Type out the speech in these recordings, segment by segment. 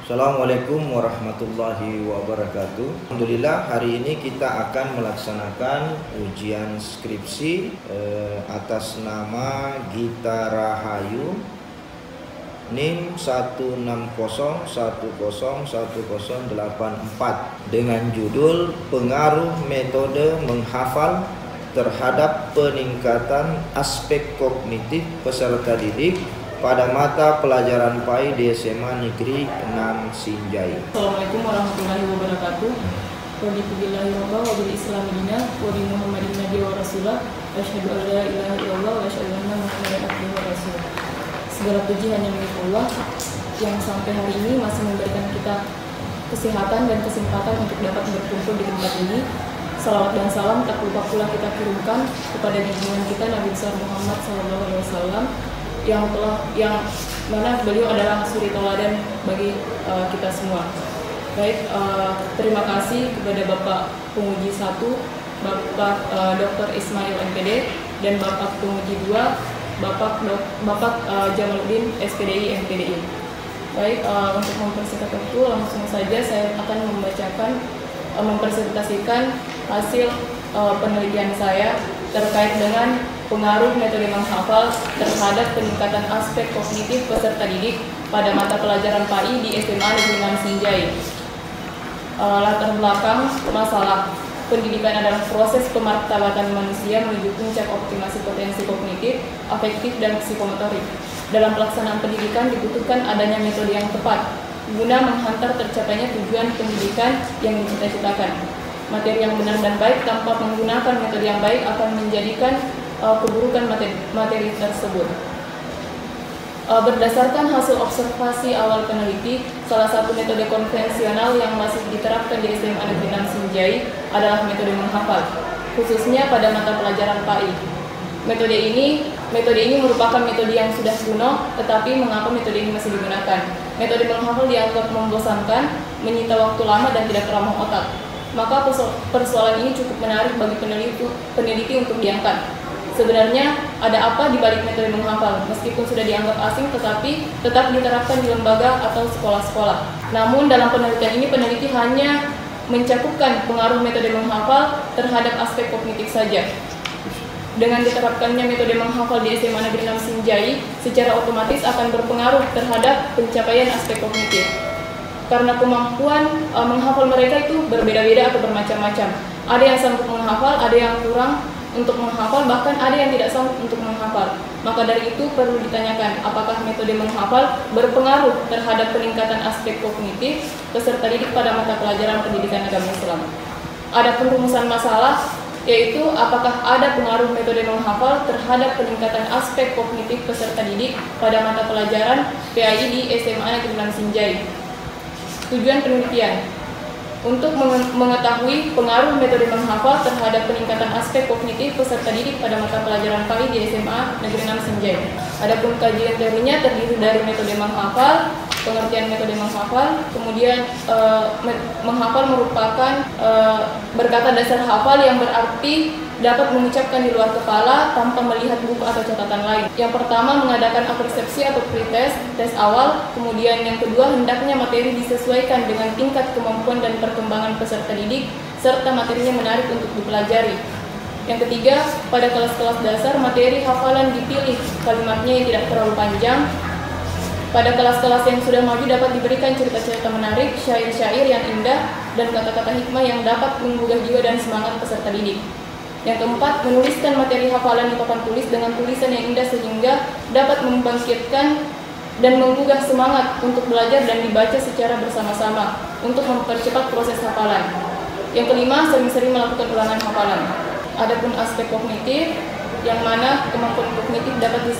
Assalamualaikum warahmatullahi wabarakatuh. Alhamdulillah, hari ini kita akan melaksanakan ujian skripsi atas nama Gita Rahayu NIM 16010101084 dengan judul Pengaruh Metode Menghafal terhadap Peningkatan Aspek Kognitif Peserta Didik pada mata pelajaran PAI di SMA Negeri 6 Sinjai. Assalamualaikum warahmatullahi wabarakatuh. Wabillahirrahmanirrahim wabil islamidina wabi muhammadin nabi wa rasulah asyhadu an la ilaha illallah wa asyhadu anna muhammadan abduhu wa rasuluh. Segala puji hanya milik Allah yang sampai hari ini masih memberikan kita kesehatan dan kesempatan untuk dapat berkumpul di tempat ini. Salawat dan salam tak lupa pula kita kirimkan kepada junjungan kita Nabi besar Muhammad SAW yang mana beliau adalah suri tauladan bagi kita semua. Baik, terima kasih kepada Bapak Penguji 1, Bapak Dr. Ismail MPD, dan Bapak Penguji 2, Bapak Jamaluddin SPDI MPDI. Baik, untuk mempersingkat waktu, langsung saja saya akan mempresentasikan hasil penelitian saya terkait dengan pengaruh metode menghafal terhadap peningkatan aspek kognitif peserta didik pada mata pelajaran PAI di SMA Negeri 6 Sinjai. Latar belakang masalah pendidikan adalah proses pemartabatan manusia menuju puncak optimasi potensi kognitif, afektif, dan psikomotorik. Dalam pelaksanaan pendidikan dibutuhkan adanya metode yang tepat guna menghantar tercapainya tujuan pendidikan yang dicita-citakan. Materi yang benar dan baik tanpa menggunakan metode yang baik akan menjadikan keburukan materi tersebut. Berdasarkan hasil observasi awal peneliti, salah satu metode konvensional yang masih diterapkan di SMA Negeri 6 Sinjai adalah metode menghafal, khususnya pada mata pelajaran PAI. Metode ini merupakan metode yang sudah kuno, tetapi mengapa metode ini masih digunakan? Metode menghafal dianggap membosankan, menyita waktu lama, dan tidak ramah otak. Maka persoalan ini cukup menarik bagi peneliti untuk diangkat. Sebenarnya ada apa di balik metode menghafal? Meskipun sudah dianggap asing, tetapi tetap diterapkan di lembaga atau sekolah-sekolah. Namun dalam penelitian ini peneliti hanya mencukupkan pengaruh metode menghafal terhadap aspek kognitif saja. Dengan diterapkannya metode menghafal di SMA Negeri 6 Sinjai, secara otomatis akan berpengaruh terhadap pencapaian aspek kognitif. Karena kemampuan menghafal mereka itu berbeda-beda atau bermacam-macam. Ada yang sanggup menghafal, ada yang kurang untuk menghafal, bahkan ada yang tidak sanggup untuk menghafal. Maka dari itu perlu ditanyakan, apakah metode menghafal berpengaruh terhadap peningkatan aspek kognitif peserta didik pada mata pelajaran pendidikan agama Islam. Ada perumusan masalah, yaitu apakah ada pengaruh metode menghafal terhadap peningkatan aspek kognitif peserta didik pada mata pelajaran PAI di SMA Negeri 6 Sinjai. Tujuan penelitian untuk mengetahui pengaruh metode menghafal terhadap peningkatan aspek kognitif peserta didik pada mata pelajaran PAI di SMA Negeri 6 Sinjai. Adapun kajian teorinya terdiri dari metode menghafal, pengertian metode menghafal, kemudian menghafal merupakan berkata dasar hafal yang berarti dapat mengucapkan di luar kepala tanpa melihat buku atau catatan lain. Yang pertama, mengadakan apersepsi atau pretest, tes awal. Kemudian yang kedua, hendaknya materi disesuaikan dengan tingkat kemampuan dan perkembangan peserta didik, serta materinya menarik untuk dipelajari. Yang ketiga, pada kelas-kelas dasar, materi hafalan dipilih, kalimatnya yang tidak terlalu panjang. Pada kelas-kelas yang sudah maju dapat diberikan cerita-cerita menarik, syair-syair yang indah, dan kata-kata hikmah yang dapat menggugah jiwa dan semangat peserta didik. Yang keempat, menuliskan materi hafalan di papan tulis dengan tulisan yang indah sehingga dapat membangkitkan dan menggugah semangat untuk belajar dan dibaca secara bersama-sama untuk mempercepat proses hafalan. Yang kelima, sering-sering melakukan ulangan hafalan. Adapun aspek kognitif, yang mana kemampuan kognitif dapat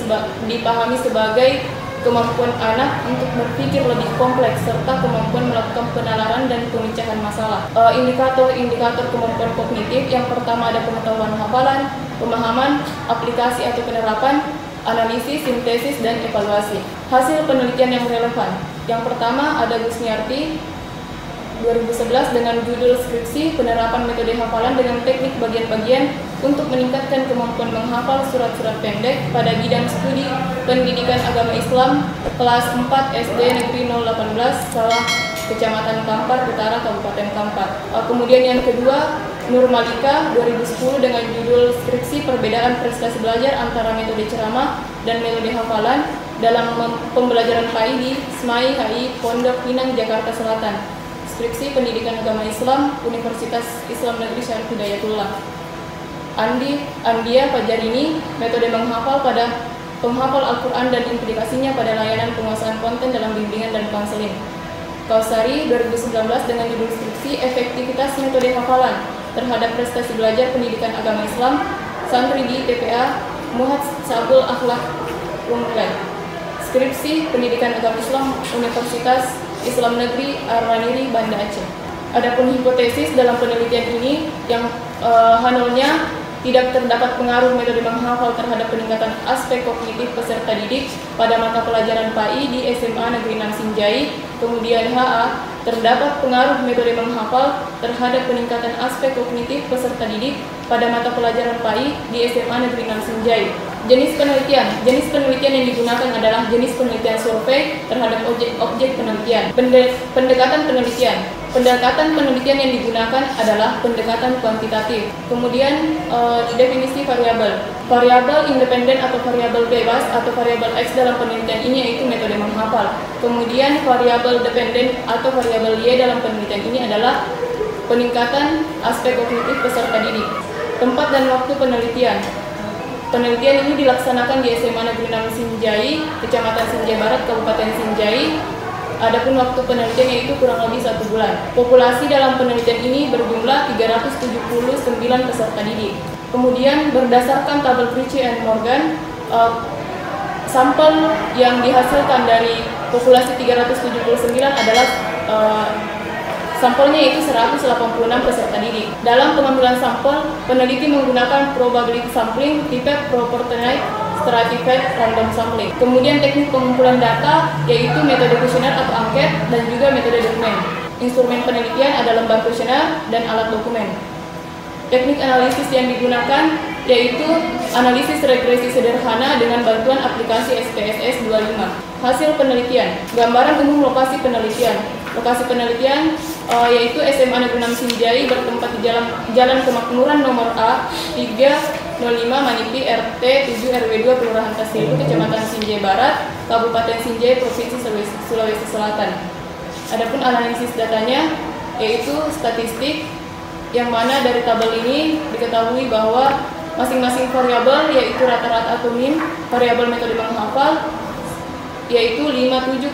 dipahami sebagai kemampuan anak untuk berpikir lebih kompleks serta kemampuan melakukan penalaran dan pemecahan masalah. Indikator-indikator kemampuan kognitif yang pertama ada pengetahuan hafalan, pemahaman, aplikasi atau penerapan, analisis, sintesis, dan evaluasi. Hasil penelitian yang relevan. Yang pertama ada Gusniarti 2011 dengan judul Skripsi Penerapan Metode Hafalan dengan Teknik Bagian-Bagian untuk Meningkatkan Kemampuan Menghafal Surat-Surat Pendek pada Bidang Studi Pendidikan Agama Islam kelas 4 SD Negeri 018 Salah, Kecamatan Kampar Utara, Kabupaten Kampar. Kemudian yang kedua, Nur Malika 2010 dengan judul Skripsi Perbedaan Prestasi Belajar Antara Metode Ceramah dan Metode Hafalan dalam pembelajaran PAI di SMAI HI Pondok Pinang, Jakarta Selatan. Skripsi Pendidikan Agama Islam Universitas Islam Negeri Syarif Hidayatullah. Andia Fajarini, metode menghafal pada penghafal Al-Quran dan implikasinya pada layanan penguasaan konten dalam bimbingan dan konseling. Kausari 2019 dengan judul Skripsi Efektivitas Metode Hafalan terhadap Prestasi Belajar Pendidikan Agama Islam Santri di TPA Muhammad Sabul Akhlak Unggul. Skripsi Pendidikan Agama Islam Universitas Islam Negeri Ar-Raniri, Banda Aceh. Adapun hipotesis dalam penelitian ini yang hanulnya tidak terdapat pengaruh metode menghafal terhadap peningkatan aspek kognitif peserta didik pada mata pelajaran PAI di SMA Negeri 6 Sinjai. Kemudian HA, terdapat pengaruh metode menghafal terhadap peningkatan aspek kognitif peserta didik pada mata pelajaran PAI di SMA Negeri 6 Sinjai. Jenis penelitian yang digunakan adalah jenis penelitian survei terhadap objek penelitian. Pendekatan penelitian yang digunakan adalah pendekatan kuantitatif. Kemudian definisi variabel independen atau variabel bebas atau variabel X dalam penelitian ini yaitu metode menghafal. Kemudian variabel dependen atau variabel Y dalam penelitian ini adalah peningkatan aspek kognitif peserta didik. Tempat dan waktu penelitian. Penelitian ini dilaksanakan di SMA Negeri 6 Sinjai, Kecamatan Sinjai Barat, Kabupaten Sinjai. Adapun waktu penelitian yaitu kurang lebih 1 bulan. Populasi dalam penelitian ini berjumlah 379 peserta didik. Kemudian berdasarkan tabel Ritchie and Morgan, sampel yang dihasilkan dari populasi 379 adalah sampelnya yaitu 186 peserta didik. Dalam pengambilan sampel, peneliti menggunakan probability sampling, tipe proportionate, stratified random sampling. Kemudian teknik pengumpulan data yaitu metode kuesioner atau angket dan juga metode dokumen. Instrumen penelitian ada lembar kuesioner dan alat dokumen. Teknik analisis yang digunakan yaitu analisis regresi sederhana dengan bantuan aplikasi SPSS 25. Hasil penelitian, gambaran umum lokasi penelitian. Lokasi penelitian yaitu SMA Negeri 6 Sinjai bertempat di Jalan Kemakmuran nomor A 305 Manipi RT 7 RW 2 Kelurahan Tasilu, Kecamatan Sinjai Barat, Kabupaten Sinjai, Provinsi Sulawesi Selatan. Adapun analisis datanya yaitu statistik, yang mana dari tabel ini diketahui bahwa masing-masing variabel yaitu rata-rata atau min variabel metode menghafal yaitu 57,01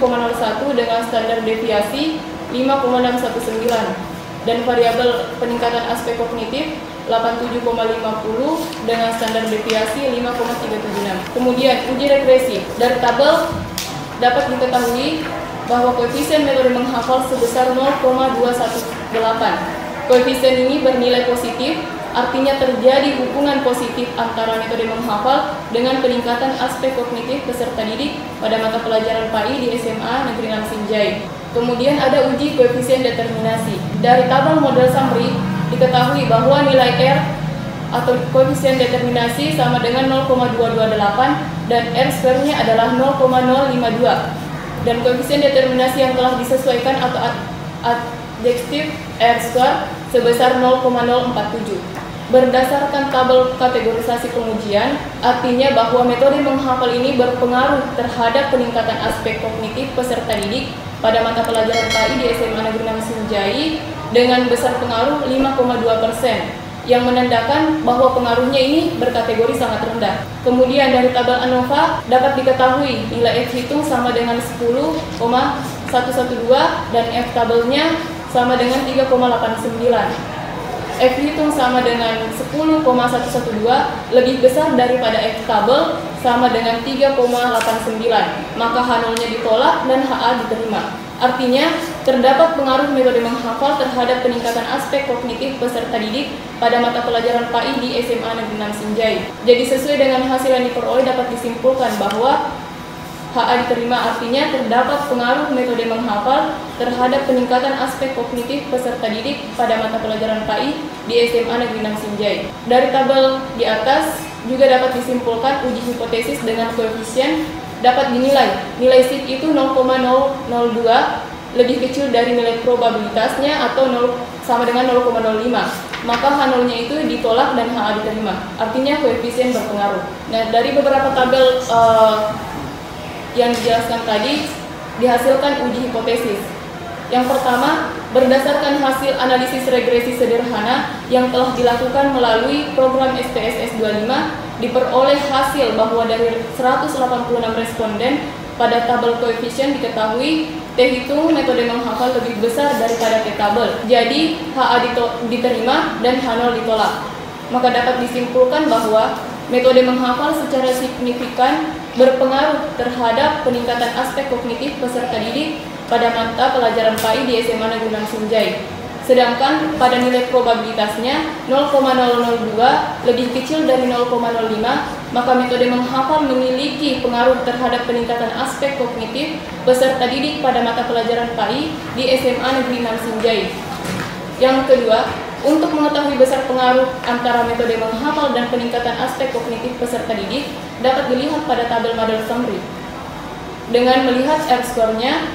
dengan standar deviasi 5,619 dan variabel peningkatan aspek kognitif 87,50 dengan standar deviasi 5,376. Kemudian uji regresi. Dari tabel dapat diketahui bahwa koefisien metode menghafal sebesar 0,218. Koefisien ini bernilai positif, artinya terjadi hubungan positif antara metode menghafal dengan peningkatan aspek kognitif peserta didik pada mata pelajaran PAI di SMA Negeri 6 Sinjai. Kemudian ada uji koefisien determinasi. Dari tabel model summary diketahui bahwa nilai R atau koefisien determinasi sama dengan 0,228 dan R square-nya adalah 0,052. Dan koefisien determinasi yang telah disesuaikan atau adjektif R square sebesar 0,047. Berdasarkan tabel kategorisasi pengujian, artinya bahwa metode menghafal ini berpengaruh terhadap peningkatan aspek kognitif peserta didik pada mata pelajaran PAI di SMA Negeri 6 Sinjai dengan besar pengaruh 5,2%, yang menandakan bahwa pengaruhnya ini berkategori sangat rendah. Kemudian dari tabel ANOVA dapat diketahui nilai F hitung sama dengan 10,112 dan F tabelnya sama dengan 3,89. F hitung sama dengan 10,112 lebih besar daripada F tabel sama dengan 3,89. Maka H0-nya ditolak dan HA diterima. Artinya, terdapat pengaruh metode menghafal terhadap peningkatan aspek kognitif peserta didik pada mata pelajaran PAI di SMA Negeri 6 Sinjai. Jadi sesuai dengan hasil yang diperoleh dapat disimpulkan bahwa HA diterima artinya terdapat pengaruh metode menghafal terhadap peningkatan aspek kognitif peserta didik pada mata pelajaran PAI di SMA Negeri 6 Sinjai. Dari tabel di atas juga dapat disimpulkan uji hipotesis dengan koefisien dapat dinilai. Nilai SIP itu 0,002 lebih kecil dari nilai probabilitasnya atau sama dengan 0,05. Maka H0-nya itu ditolak dan HA diterima. Artinya koefisien berpengaruh. Nah, dari beberapa tabel yang dijelaskan tadi dihasilkan uji hipotesis. Yang pertama, berdasarkan hasil analisis regresi sederhana yang telah dilakukan melalui program SPSS 25, diperoleh hasil bahwa dari 186 responden pada tabel koefisien diketahui T hitung metode menghafal lebih besar daripada T tabel. Jadi HA diterima dan H0 ditolak. Maka dapat disimpulkan bahwa metode menghafal secara signifikan berpengaruh terhadap peningkatan aspek kognitif peserta didik pada mata pelajaran PAI di SMA Negeri 6 Sinjai. Sedangkan pada nilai probabilitasnya 0,002 lebih kecil dari 0,05, maka metode menghafal memiliki pengaruh terhadap peningkatan aspek kognitif peserta didik pada mata pelajaran PAI di SMA Negeri 6 Sinjai. Yang kedua, untuk mengetahui besar pengaruh antara metode menghafal dan peningkatan aspek kognitif peserta didik dapat dilihat pada tabel model summary. Dengan melihat R-score-nya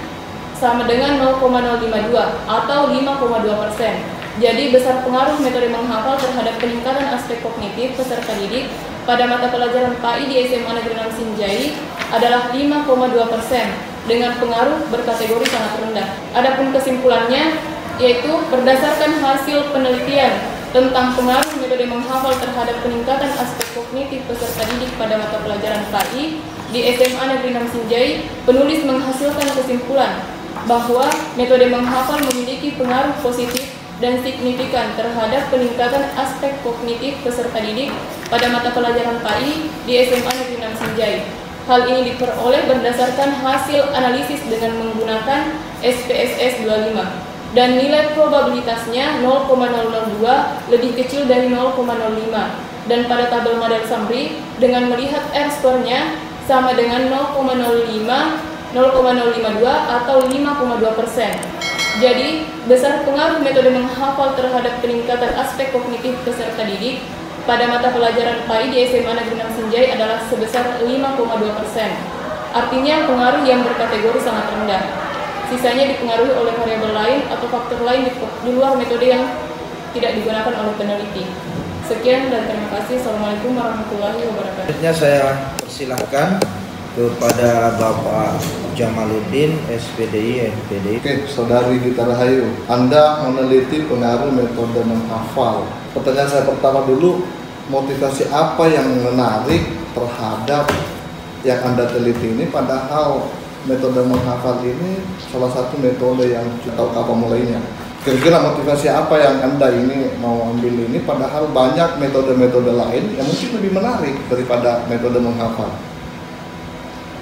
sama dengan 0,052 atau 5,2%. Jadi besar pengaruh metode menghafal terhadap peningkatan aspek kognitif peserta didik pada mata pelajaran PAI di SMA Negeri 6 Sinjai adalah 5,2% dengan pengaruh berkategori sangat rendah. Adapun kesimpulannya yaitu berdasarkan hasil penelitian tentang pengaruh metode menghafal terhadap peningkatan aspek kognitif peserta didik pada mata pelajaran PAI di SMA Negeri 6 Sinjai, penulis menghasilkan kesimpulan bahwa metode menghafal memiliki pengaruh positif dan signifikan terhadap peningkatan aspek kognitif peserta didik pada mata pelajaran PAI di SMA Negeri 6 Sinjai. Hal ini diperoleh berdasarkan hasil analisis dengan menggunakan SPSS 25. Dan nilai probabilitasnya 0,002 lebih kecil dari 0,05. Dan pada tabel model summary dengan melihat R-score-nya sama dengan 0,05, 0,052 atau 5,2%. Jadi, besar pengaruh metode menghafal terhadap peningkatan aspek kognitif peserta didik pada mata pelajaran PAI di SMA Negeri 6 Sinjai adalah sebesar 5,2%. Artinya pengaruh yang berkategori sangat rendah. Sisanya dipengaruhi oleh variabel lain atau faktor lain di luar metode yang tidak digunakan oleh peneliti. Sekian dan terima kasih. Assalamualaikum warahmatullahi wabarakatuh. Selanjutnya saya persilahkan kepada Bapak Jamaluddin, SPDI, FPDI. Oke, Saudari Gita Rahayu, Anda meneliti pengaruh metode menghafal. Pertanyaan saya pertama dulu, motivasi apa yang menarik terhadap yang Anda teliti ini, padahal metode menghafal ini salah satu metode yang tahu kapan mulainya. Kira-kira motivasi apa yang Anda ini mau ambil ini, padahal banyak metode-metode lain yang mungkin lebih menarik daripada metode menghafal.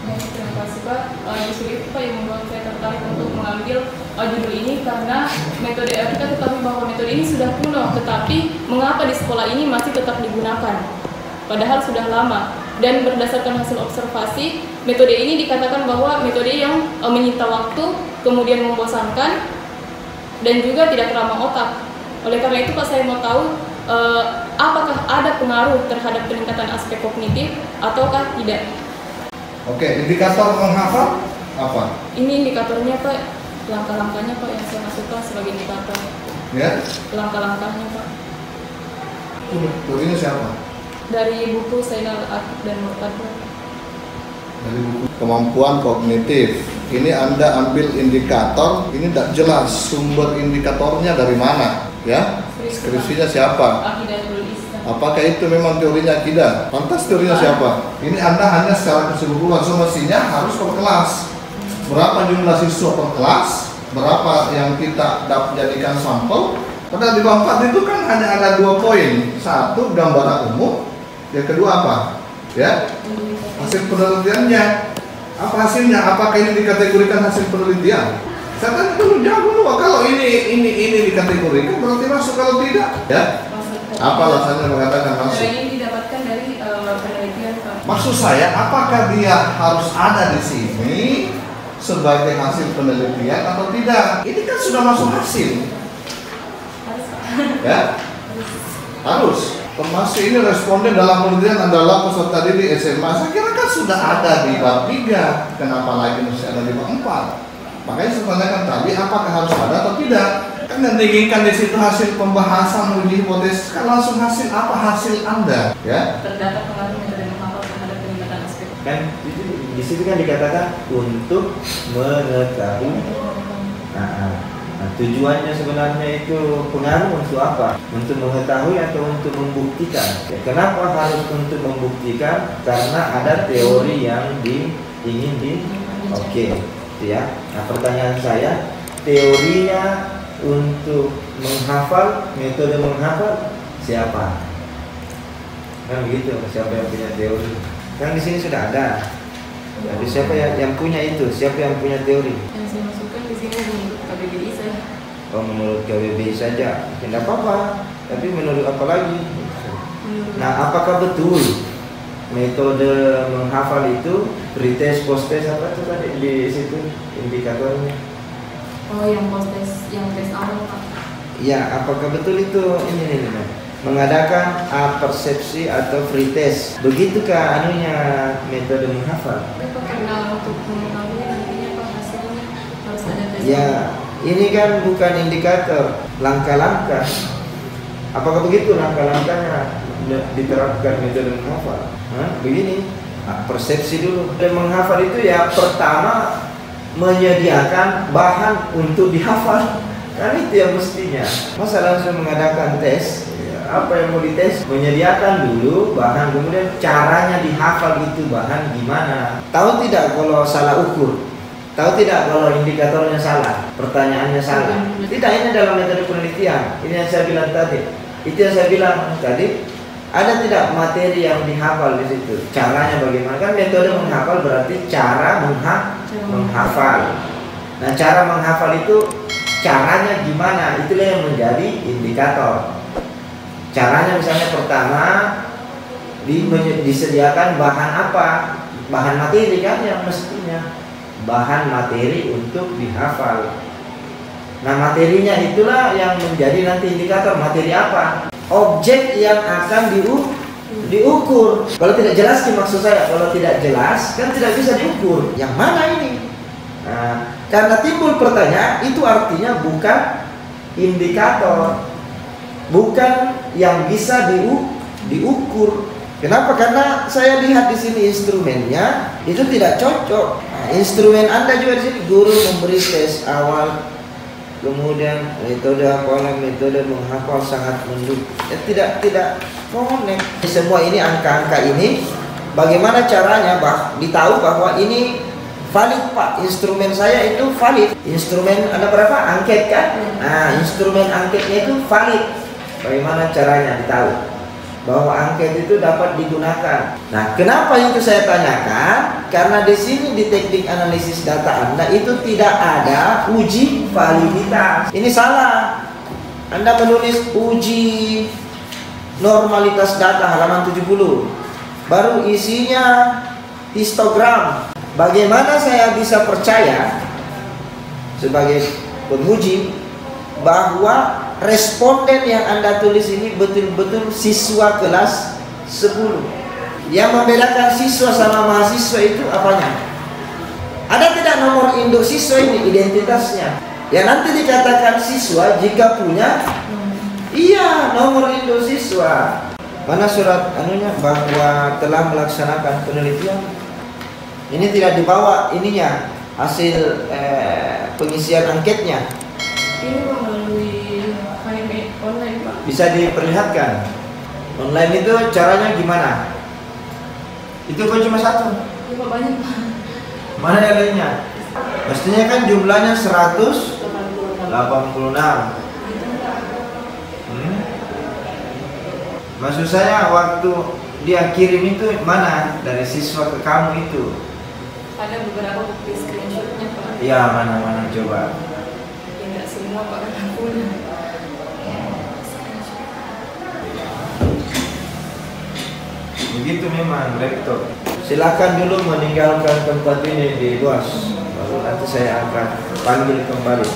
Terima kasih Pak. Justru itu Pak yang membuat saya tertarik untuk mengambil judul ini karena metode kita ketahui bahwa metode ini sudah kuno, tetapi mengapa di sekolah ini masih tetap digunakan? Padahal sudah lama. Dan berdasarkan hasil observasi, metode ini dikatakan bahwa metode yang menyita waktu, kemudian membosankan, dan juga tidak ramah otak. Oleh karena itu Pak, saya mau tahu apakah ada pengaruh terhadap peningkatan aspek kognitif ataukah tidak? Oke, indikator menghafal apa? Ini indikatornya Pak, langkah-langkahnya Pak yang saya masukkan sebagai indikator. Ya? Langkah-langkahnya Pak. Teorinya siapa? Dari buku Zainal Arif dan Murtad. Dari buku kemampuan kognitif. Ini Anda ambil indikator, ini tidak jelas sumber indikatornya dari mana, ya? Skripsinya siapa? Aqidatul Islam. Apakah itu memang teorinya akidah? Pantas teorinya siapa? Ini Anda hanya secara keseluruhan, semestinya harus per kelas. Berapa jumlah siswa per kelas? Berapa yang kita jadikan sampel? Padahal di bawah 4 itu kan hanya ada 2 poin. Satu, gambaran umum. Yang kedua apa? Ya, hasil penelitiannya. Apa hasilnya? Apakah ini dikategorikan hasil penelitian? Saya tanya dulu, jawab dulu. Kalau ini dikategorikan berarti masuk, kalau tidak, ya? Apa alasannya mengatakan masuk? Ini didapatkan dari penelitian Pak. Maksud saya, apakah dia harus ada di sini sebagai hasil penelitian atau tidak? Ini kan sudah masuk hasil. Ya, harus. Termasuk ini responden dalam penelitian adalah peserta didik SMA. Saya kira kan sudah ada di bab 3. Kenapa lagi mesti ada di bab 4? Makanya saya tanyakan tadi, apakah harus ada atau tidak? Kan yang diinginkan di situ hasil pembahasan uji hipotesis, kan langsung hasil apa hasil Anda, ya? Terdapat pengaruh metode menghafal terhadap peningkatan aspek. Kan di situ kan dikatakan untuk mengetahui. Nah, tujuannya sebenarnya itu pengaruh untuk apa? Untuk mengetahui atau untuk membuktikan? Ya, kenapa harus untuk membuktikan? Karena ada teori yang ingin Oke, ya. Nah, pertanyaan saya, teorinya untuk menghafal, metode menghafal siapa? Kan begitu, siapa yang punya teori? Kan di sini sudah ada. Jadi siapa yang punya itu? Siapa yang punya teori? Yang saya masukkan di sini menurut KBBI saja. Oh, menurut KBBI saja, tidak apa-apa. Tapi menurut apa lagi? Nah, apakah betul metode menghafal itu pretest, post-test apa itu tadi di situ indikatornya? Oh, yang post-test, yang tes awal Pak. Ya, apakah betul itu ini mengadakan persepsi atau free test? Begitukah anunya metode menghafal? Tapi karena untuk mengetahui nantinya Pak hasilnya harus ada tes. Ya, ini kan bukan indikator, langkah-langkah. Apakah begitu langkah-langkahnya diterapkan metode menghafal? Begini, persepsi dulu. Dan menghafal itu ya pertama menyediakan bahan untuk dihafal. Kan itu yang mestinya. Masa langsung mengadakan tes? Apa yang mau dites? Menyediakan dulu bahan, kemudian caranya dihafal itu bahan gimana? Tahu tidak kalau salah ukur? Tahu tidak kalau indikatornya salah? Pertanyaannya salah? Tidak, ini dalam metode penelitian. Ini yang saya bilang tadi. Itu yang saya bilang tadi. Ada tidak materi yang dihafal di situ? Caranya bagaimana? Kan metode menghafal berarti cara menghafal. Nah, cara menghafal itu caranya gimana? Itulah yang menjadi indikator. Caranya misalnya pertama disediakan bahan apa? Bahan materi kan yang mestinya. Bahan materi untuk dihafal. Nah, materinya itulah yang menjadi nanti indikator. Materi apa? Objek yang akan diukur. Kalau tidak jelas, maksud saya, kalau tidak jelas kan tidak bisa diukur. Yang mana ini? Nah, karena timbul pertanyaan, itu artinya bukan indikator, bukan yang bisa diukur. Kenapa? Karena saya lihat di sini instrumennya itu tidak cocok. Nah, instrumen Anda juga di sini, guru memberi tes awal, kemudian metode hafalan, metode menghafal sangat mendukung. Ya, tidak connect. Semua ini angka-angka ini bagaimana caranya ditahu bahwa ini valid Pak, instrumen saya itu valid. Instrumen ada berapa? Angket kan? Nah, instrumen angketnya itu valid. Bagaimana caranya ditahu bahwa angket itu dapat digunakan? Nah, kenapa itu saya tanyakan? Karena di sini di teknik analisis data Anda itu tidak ada uji validitas. Ini salah. Anda menulis uji normalitas data halaman 70. Baru isinya histogram. Bagaimana saya bisa percaya sebagai penguji bahwa responden yang Anda tulis ini betul-betul siswa kelas 10? Yang membedakan siswa sama mahasiswa itu apanya? Ada tidak nomor induk siswa ini, identitasnya? Ya nanti dikatakan siswa jika punya iya nomor induk siswa. Mana surat anunya bahwa telah melaksanakan penelitian? Ini tidak dibawa ininya, hasil pengisian anketnya. Ini melalui online Pak. Bisa diperlihatkan. Online itu caranya gimana? Itu kan cuma satu. Ya Pak, banyak Pak. Mana yang lainnya? Mestinya kan jumlahnya 186. Maksud saya waktu dia kirim itu mana? Dari siswa ke kamu itu? Ada beberapa bukti screenshotnya Pak. Iya, mana coba. Ya nggak semua Pak, kan aku udah. Begitu memang rektor. Silakan dulu meninggalkan tempat ini di luas, baru nanti saya akan panggil kembali.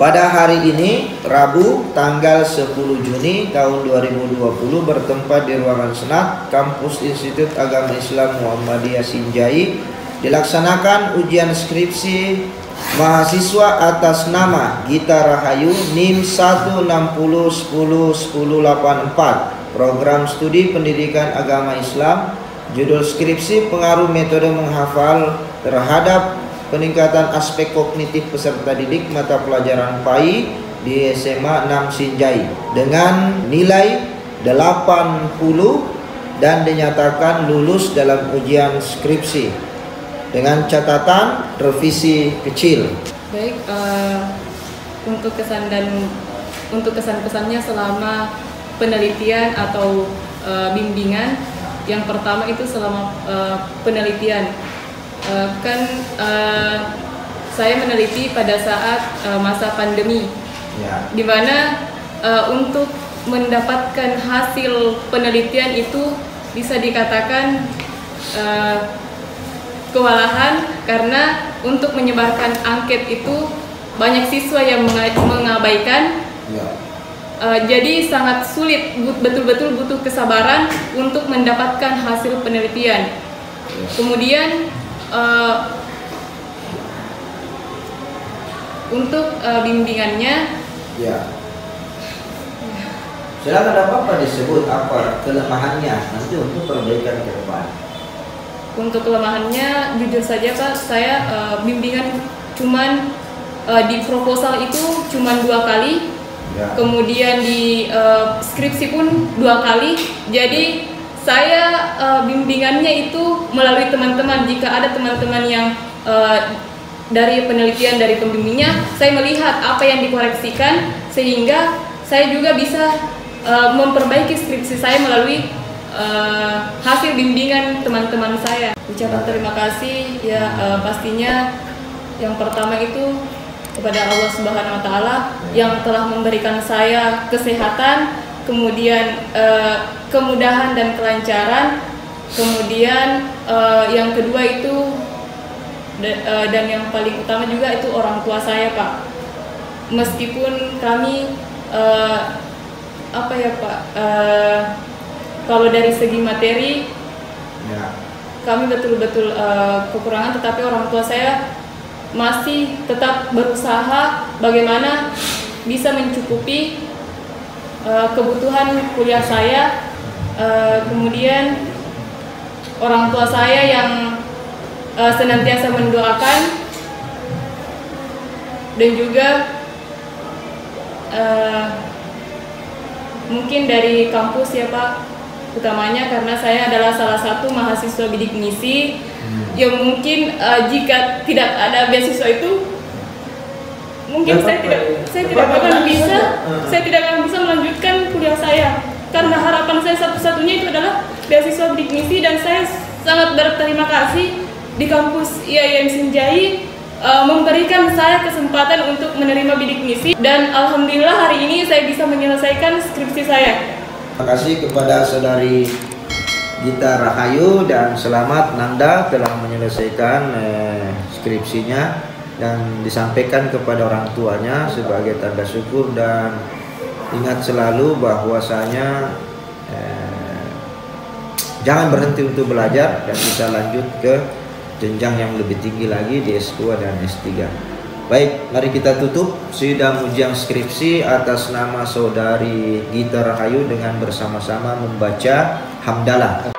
Pada hari ini, Rabu, tanggal 10 Juni tahun 2020, bertempat di ruangan Senat, Kampus Institut Agama Islam Muhammadiyah Sinjai, dilaksanakan ujian skripsi mahasiswa atas nama Gita Rahayu NIM 160101084, Program Studi Pendidikan Agama Islam. Judul skripsi pengaruh metode menghafal terhadap peningkatan aspek kognitif peserta didik mata pelajaran PAI di SMA 6 Sinjai dengan nilai 80 dan dinyatakan lulus dalam ujian skripsi dengan catatan revisi kecil. Baik, untuk kesan-pesannya selama penelitian atau bimbingan. Yang pertama itu selama penelitian, saya meneliti pada saat masa pandemi, di mana untuk mendapatkan hasil penelitian itu bisa dikatakan kewalahan, karena untuk menyebarkan angket itu banyak siswa yang mengabaikan. Jadi sangat sulit, betul-betul butuh kesabaran untuk mendapatkan hasil penelitian. Kemudian untuk bimbingannya, silakan, apa disebut apa kelemahannya nanti untuk perbaikan ke depan. Untuk kelemahannya, jujur saja Pak, saya bimbingan cuman di proposal itu cuman 2 kali. Kemudian di skripsi pun 2 kali. Jadi saya bimbingannya itu melalui teman-teman. Jika ada teman-teman yang dari penelitian dari pembimbingnya, saya melihat apa yang dikoreksikan sehingga saya juga bisa memperbaiki skripsi saya melalui hasil bimbingan teman-teman saya. Ucapan terima kasih ya, pastinya yang pertama itu kepada Allah Subhanahu wa Ta'ala yang telah memberikan saya kesehatan, kemudian kemudahan dan kelancaran, kemudian yang kedua itu dan yang paling utama juga itu orang tua saya Pak. Meskipun kami kalau dari segi materi kami betul-betul kekurangan, tetapi orang tua saya masih tetap berusaha bagaimana bisa mencukupi kebutuhan kuliah saya. Kemudian orang tua saya yang senantiasa mendoakan, dan juga mungkin dari kampus ya Pak, utamanya karena saya adalah salah satu mahasiswa bidik misi yang mungkin jika tidak ada beasiswa itu mungkin saya tidak akan bisa melanjutkan kuliah saya, karena harapan saya satu-satunya itu adalah beasiswa bidik misi. Dan saya sangat berterima kasih di kampus IAIN Sinjai memberikan saya kesempatan untuk menerima bidik misi, dan alhamdulillah hari ini saya bisa menyelesaikan skripsi saya. Terima kasih kepada saudari Gita Rahayu, dan selamat Nanda telah menyelesaikan skripsinya dan disampaikan kepada orang tuanya sebagai tanda syukur. Dan ingat selalu bahwasanya jangan berhenti untuk belajar dan bisa lanjut ke jenjang yang lebih tinggi lagi di S2 dan S3. Baik, mari kita tutup sidang ujian skripsi atas nama saudari Gita Rahayu dengan bersama-sama membaca hamdalah.